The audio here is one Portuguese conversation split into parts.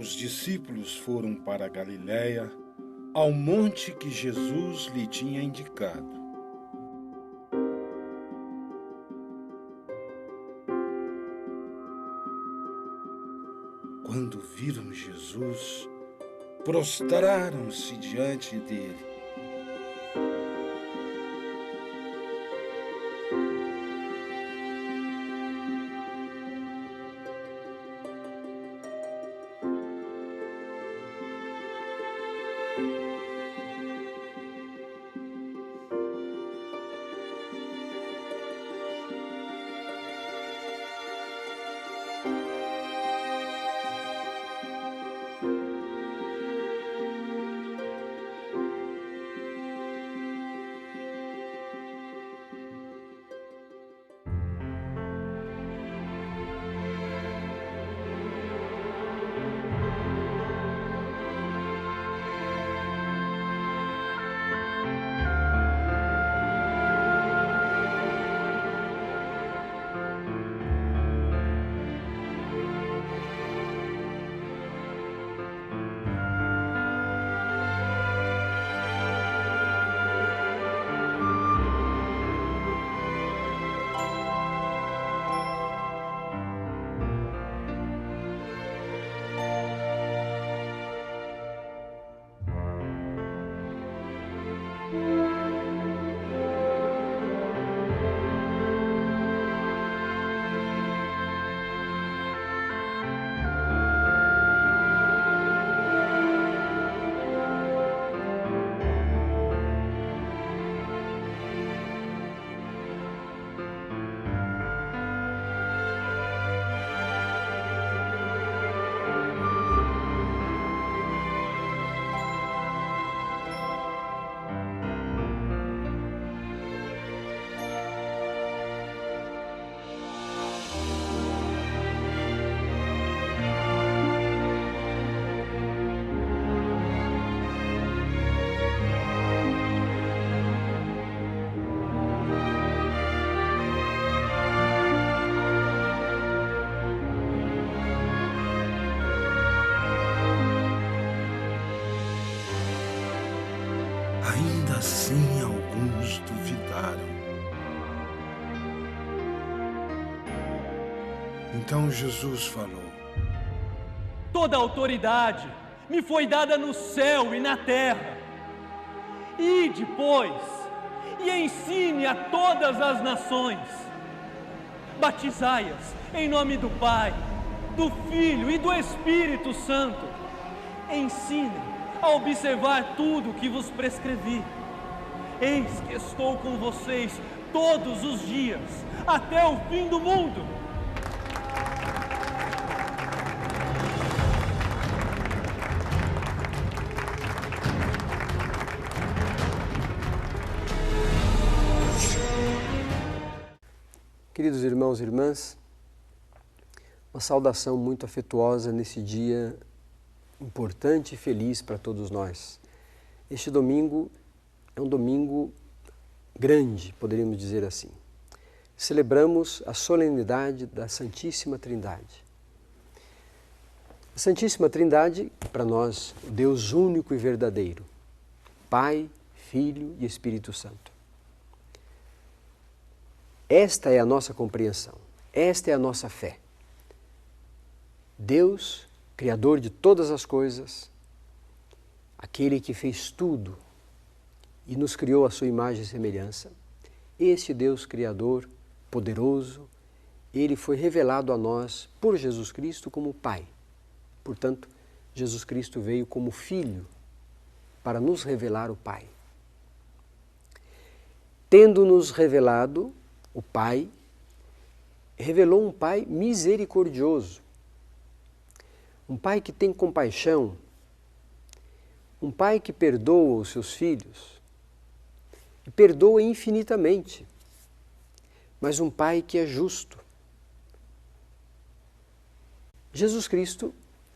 os discípulos foram para a Galiléia, ao monte que Jesus lhe tinha indicado. Quando viram Jesus, prostraram-se diante dele. Ainda assim, alguns duvidaram. Então Jesus falou: Toda a autoridade me foi dada no céu e na terra. Ide, pois, e ensine a todas as nações. Batizai-as em nome do Pai, do Filho e do Espírito Santo. Ensinem a observar tudo o que vos prescrevi. Eis que estou com vocês todos os dias, até o fim do mundo. Queridos irmãos e irmãs, uma saudação muito afetuosa nesse dia importante e feliz para todos nós. Este domingo é um domingo grande, poderíamos dizer assim. Celebramos a solenidade da Santíssima Trindade. A Santíssima Trindade, para nós, o Deus único e verdadeiro, Pai, Filho e Espírito Santo. Esta é a nossa compreensão, esta é a nossa fé. Deus, Criador de todas as coisas, aquele que fez tudo e nos criou à sua imagem e semelhança, este Deus Criador, poderoso, ele foi revelado a nós por Jesus Cristo como Pai. Portanto, Jesus Cristo veio como Filho para nos revelar o Pai. Tendo-nos revelado o Pai, revelou um Pai misericordioso, um Pai que tem compaixão, um Pai que perdoa os seus filhos, e perdoa infinitamente, mas um Pai que é justo. Jesus Cristo,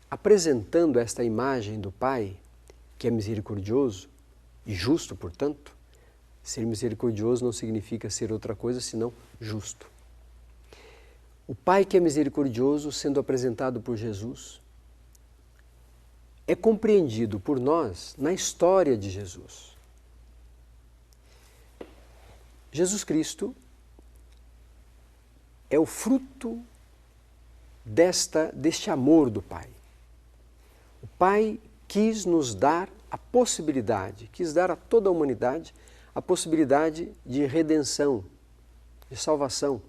apresentando esta imagem do Pai, que é misericordioso e justo, portanto, ser misericordioso não significa ser outra coisa senão justo. O Pai que é misericordioso, sendo apresentado por Jesus, é compreendido por nós na história de Jesus. Jesus Cristo é o fruto deste amor do Pai. O Pai quis nos dar a possibilidade, quis dar a toda a humanidade a possibilidade de redenção, de salvação.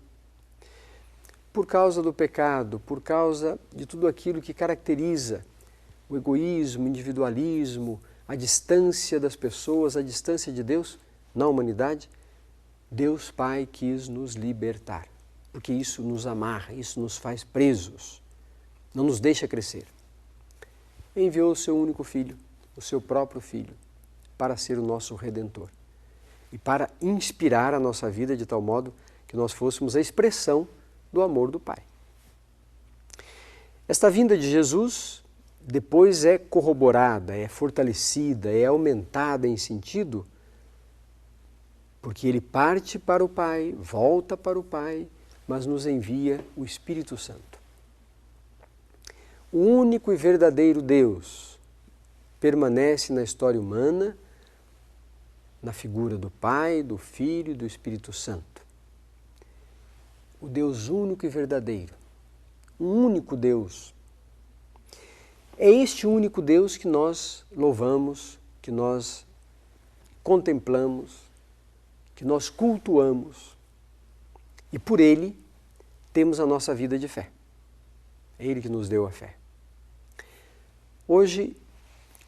Por causa do pecado, por causa de tudo aquilo que caracteriza o egoísmo, o individualismo, a distância das pessoas, a distância de Deus na humanidade, Deus Pai quis nos libertar, porque isso nos amarra, isso nos faz presos, não nos deixa crescer. Enviou o seu único Filho, o seu próprio Filho, para ser o nosso Redentor e para inspirar a nossa vida de tal modo que nós fôssemos a expressão do amor do Pai. Esta vinda de Jesus depois é corroborada, é fortalecida, é aumentada em sentido, porque Ele parte para o Pai, volta para o Pai, mas nos envia o Espírito Santo. O único e verdadeiro Deus permanece na história humana, na figura do Pai, do Filho e do Espírito Santo. O Deus único e verdadeiro, um único Deus. É este único Deus que nós louvamos, que nós contemplamos, que nós cultuamos e por Ele temos a nossa vida de fé. É Ele que nos deu a fé. Hoje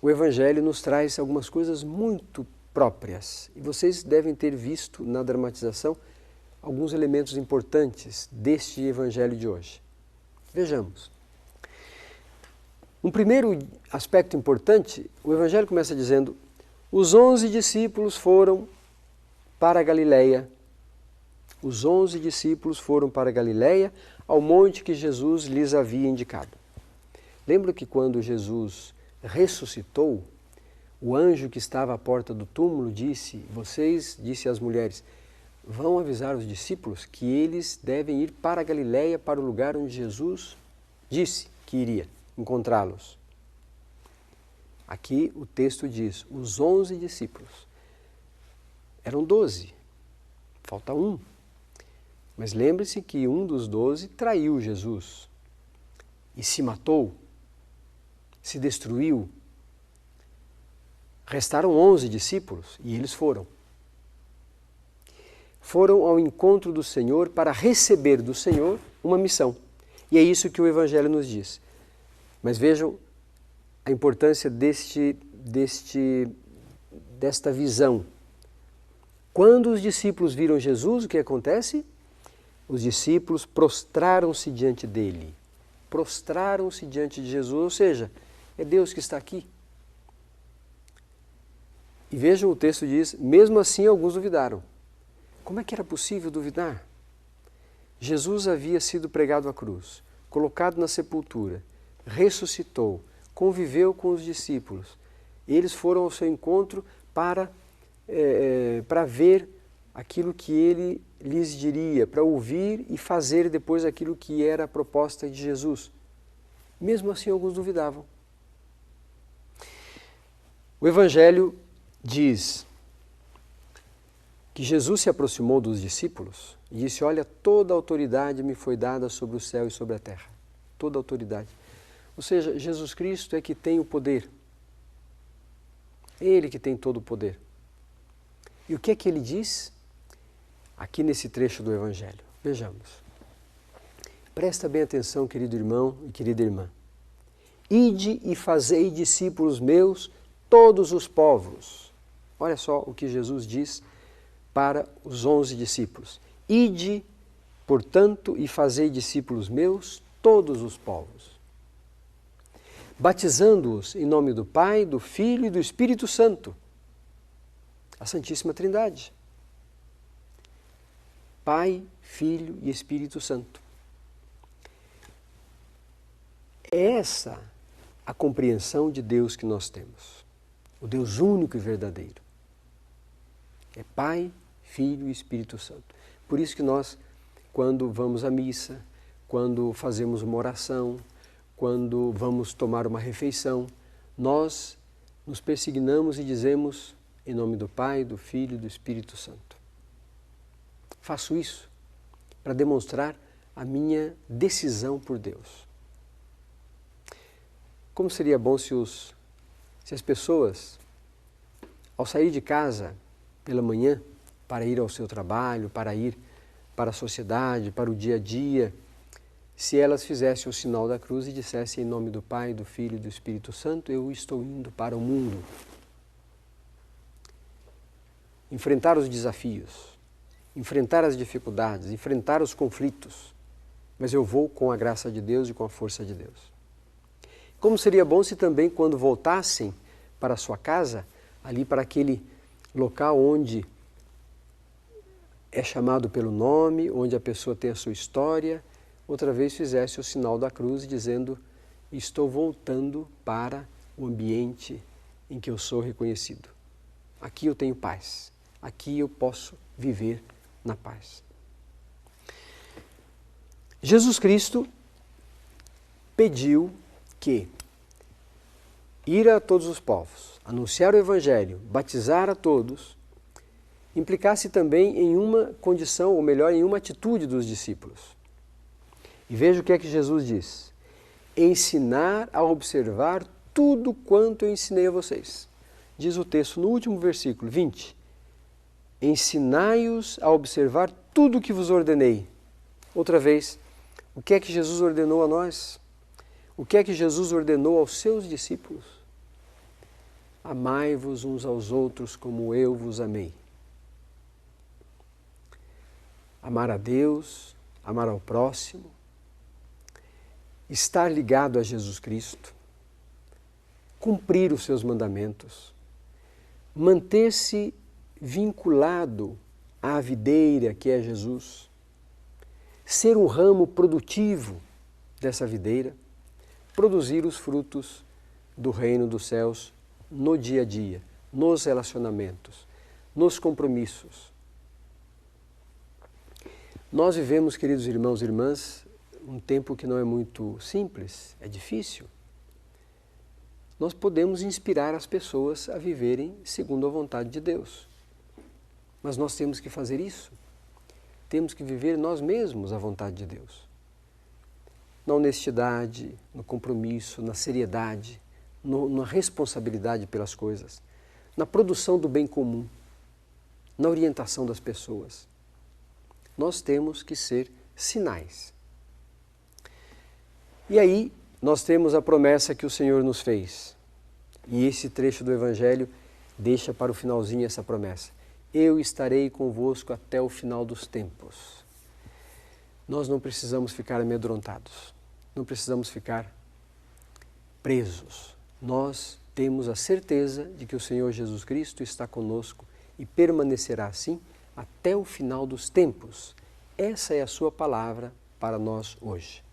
o Evangelho nos traz algumas coisas muito próprias e vocês devem ter visto na dramatização alguns elementos importantes deste Evangelho de hoje. Vejamos. Um primeiro aspecto importante, o Evangelho começa dizendo: os 11 discípulos foram para a Galileia. Os 11 discípulos foram para a Galileia, ao monte que Jesus lhes havia indicado. Lembra que quando Jesus ressuscitou, o anjo que estava à porta do túmulo disse às mulheres, vão avisar os discípulos que eles devem ir para a Galileia, para o lugar onde Jesus disse que iria encontrá-los. Aqui o texto diz, os 11 discípulos. Eram 12, falta um. Mas lembre-se que um dos 12 traiu Jesus e se matou, se destruiu. Restaram 11 discípulos e eles foram. Foram ao encontro do Senhor para receber do Senhor uma missão. E é isso que o Evangelho nos diz. Mas vejam a importância desta visão. Quando os discípulos viram Jesus, o que acontece? Os discípulos prostraram-se diante dele. Prostraram-se diante de Jesus, ou seja, é Deus que está aqui. E vejam, o texto diz, mesmo assim alguns duvidaram. Como é que era possível duvidar? Jesus havia sido pregado à cruz, colocado na sepultura, ressuscitou, conviveu com os discípulos. Eles foram ao seu encontro para ver aquilo que ele lhes diria, para ouvir e fazer depois aquilo que era a proposta de Jesus. Mesmo assim, alguns duvidavam. O Evangelho diz que Jesus se aproximou dos discípulos e disse, olha, toda a autoridade me foi dada sobre o céu e sobre a terra. Toda a autoridade. Ou seja, Jesus Cristo é que tem o poder. Ele que tem todo o poder. E o que é que ele diz? Aqui nesse trecho do Evangelho. Vejamos. Presta bem atenção, querido irmão e querida irmã. Ide e fazei discípulos meus todos os povos. Olha só o que Jesus diz para os 11 discípulos. Ide, portanto, e fazei discípulos meus todos os povos, batizando-os em nome do Pai, do Filho e do Espírito Santo, a Santíssima Trindade. Pai, Filho e Espírito Santo. É essa a compreensão de Deus que nós temos. O Deus único e verdadeiro. É Pai, Filho e Espírito Santo. Por isso que nós, quando vamos à missa, quando fazemos uma oração, quando vamos tomar uma refeição, nós nos persignamos e dizemos em nome do Pai, do Filho e do Espírito Santo. Faço isso para demonstrar a minha decisão por Deus. Como seria bom se as pessoas, ao sair de casa pela manhã, para ir ao seu trabalho, para ir para a sociedade, para o dia a dia, se elas fizessem o sinal da cruz e dissessem em nome do Pai, do Filho e do Espírito Santo, eu estou indo para o mundo. Enfrentar os desafios, enfrentar as dificuldades, enfrentar os conflitos, mas eu vou com a graça de Deus e com a força de Deus. Como seria bom se também, quando voltassem para a sua casa, ali para aquele local onde é chamado pelo nome, onde a pessoa tem a sua história, outra vez fizesse o sinal da cruz dizendo, estou voltando para o ambiente em que eu sou reconhecido. Aqui eu tenho paz, aqui eu posso viver na paz. Jesus Cristo pediu que ir a todos os povos, anunciar o Evangelho, batizar a todos, implicasse também em uma condição, ou melhor, em uma atitude dos discípulos. E veja o que é que Jesus diz. Ensinar a observar tudo quanto eu ensinei a vocês. Diz o texto no último versículo, 20. Ensinai-os a observar tudo o que vos ordenei. Outra vez, o que é que Jesus ordenou a nós? O que é que Jesus ordenou aos seus discípulos? Amai-vos uns aos outros como eu vos amei. Amar a Deus, amar ao próximo, estar ligado a Jesus Cristo, cumprir os seus mandamentos, manter-se vinculado à videira que é Jesus, ser um ramo produtivo dessa videira, produzir os frutos do reino dos céus no dia a dia, nos relacionamentos, nos compromissos. Nós vivemos, queridos irmãos e irmãs, um tempo que não é muito simples, é difícil. Nós podemos inspirar as pessoas a viverem segundo a vontade de Deus. Mas nós temos que fazer isso. Temos que viver nós mesmos a vontade de Deus. Na honestidade, no compromisso, na seriedade, na responsabilidade pelas coisas, na produção do bem comum, na orientação das pessoas. Nós temos que ser sinais. E aí nós temos a promessa que o Senhor nos fez. E esse trecho do Evangelho deixa para o finalzinho essa promessa. Eu estarei convosco até o final dos tempos. Nós não precisamos ficar amedrontados, não precisamos ficar presos. Nós temos a certeza de que o Senhor Jesus Cristo está conosco e permanecerá assim até o final dos tempos. Essa é a sua palavra para nós hoje.